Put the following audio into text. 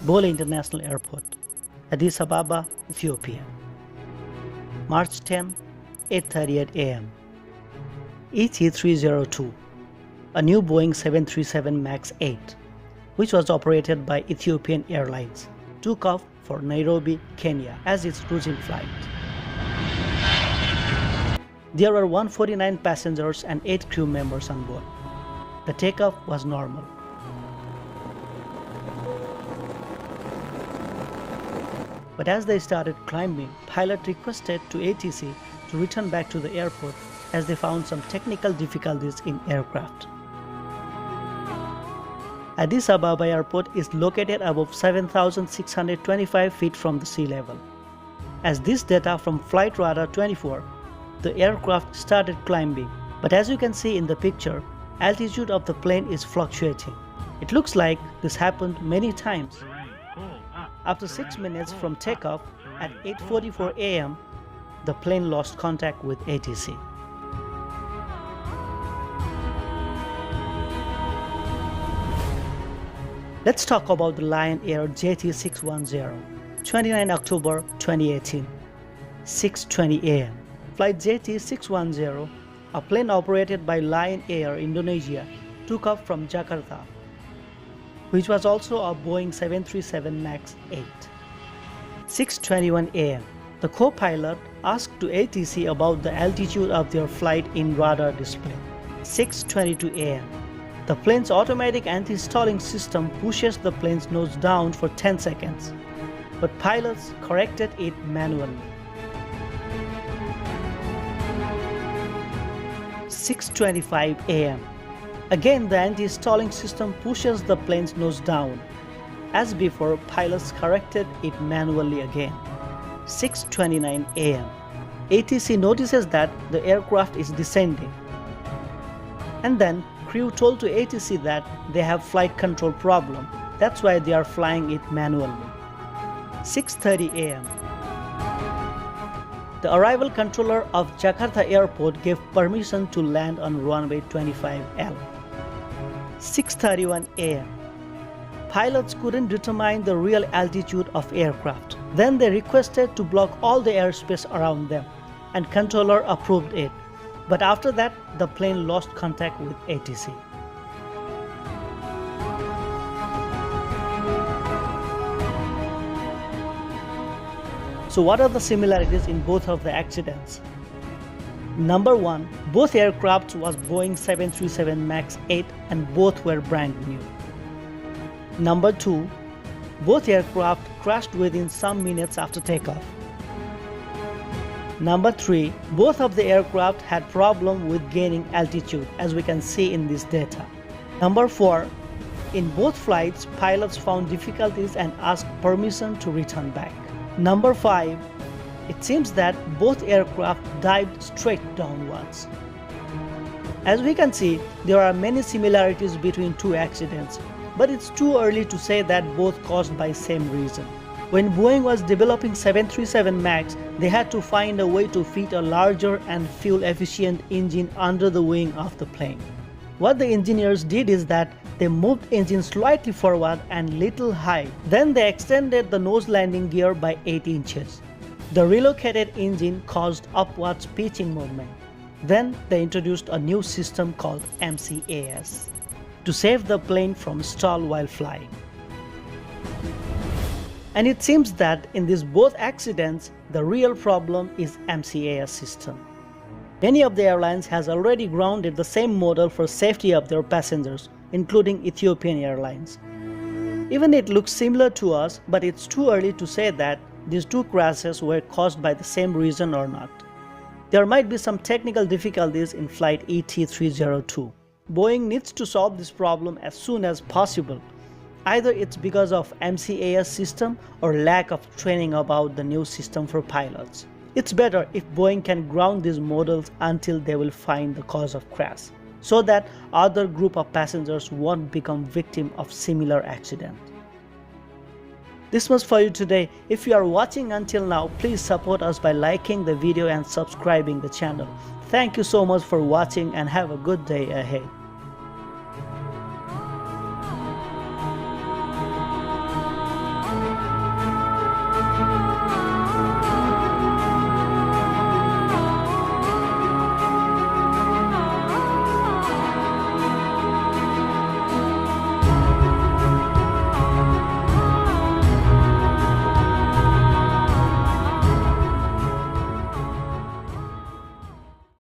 Bole International Airport, Addis Ababa, Ethiopia. March 10, 8:38 a.m. ET-302, a new Boeing 737 MAX 8, which was operated by Ethiopian Airlines, took off for Nairobi, Kenya as its routine flight. There were 149 passengers and 8 crew members on board. The takeoff was normal. But as they started climbing, pilot requested to ATC to return back to the airport as they found some technical difficulties in aircraft. Addis Ababa Airport is located above 7,625 feet from the sea level. As this data from Flight Radar 24, the aircraft started climbing, but as you can see in the picture, altitude of the plane is fluctuating. It looks like this happened many times. After 6 minutes from takeoff at 8:44 a.m., the plane lost contact with ATC. Let's talk about the Lion Air JT610, 29 October 2018, 6:20 a.m. Flight JT610, a plane operated by Lion Air Indonesia, took off from Jakarta, which was also a Boeing 737 MAX 8. 6:21 a.m. The co-pilot asked to ATC about the altitude of their flight in radar display. 6:22 a.m. The plane's automatic anti-stalling system pushes the plane's nose down for 10 seconds, but pilots corrected it manually. 6:25 a.m. Again, the anti-stalling system pushes the plane's nose down. As before, pilots corrected it manually again. 6:29 a.m. ATC notices that the aircraft is descending. And then, crew told to ATC that they have flight control problem. That's why they are flying it manually. 6:30 a.m. The arrival controller of Jakarta Airport gave permission to land on runway 25L. 6:31 a.m. Pilots couldn't determine the real altitude of aircraft. Then they requested to block all the airspace around them, and controller approved it. But after that, the plane lost contact with ATC. So what are the similarities in both of the accidents? Number 1, both aircraft was Boeing 737 MAX 8 and both were brand new. Number 2, both aircraft crashed within some minutes after takeoff. Number 3, both of the aircraft had problem with gaining altitude, as we can see in this data. Number 4, in both flights, pilots found difficulties and asked permission to return back. Number 5, it seems that both aircraft dived straight downwards. As we can see, there are many similarities between two accidents, but it's too early to say that both caused by same reason. When Boeing was developing 737 MAX, they had to find a way to fit a larger and fuel-efficient engine under the wing of the plane. What the engineers did is that they moved engine slightly forward and little high. Then they extended the nose landing gear by 8 inches. The relocated engine caused upwards pitching movement. Then they introduced a new system called MCAS to save the plane from stall while flying. And it seems that in these both accidents, the real problem is MCAS system. Many of the airlines has already grounded the same model for safety of their passengers, including Ethiopian Airlines. Even it looks similar to us, but it's too early to say that these two crashes were caused by the same reason or not. There might be some technical difficulties in flight ET-302. Boeing needs to solve this problem as soon as possible. Either it's because of MCAS system or lack of training about the new system for pilots. It's better if Boeing can ground these models until they will find the cause of crash, so that other group of passengers won't become victim of similar accident. This was for you today. If you are watching until now, please support us by liking the video and subscribing the channel. Thank you so much for watching and have a good day ahead.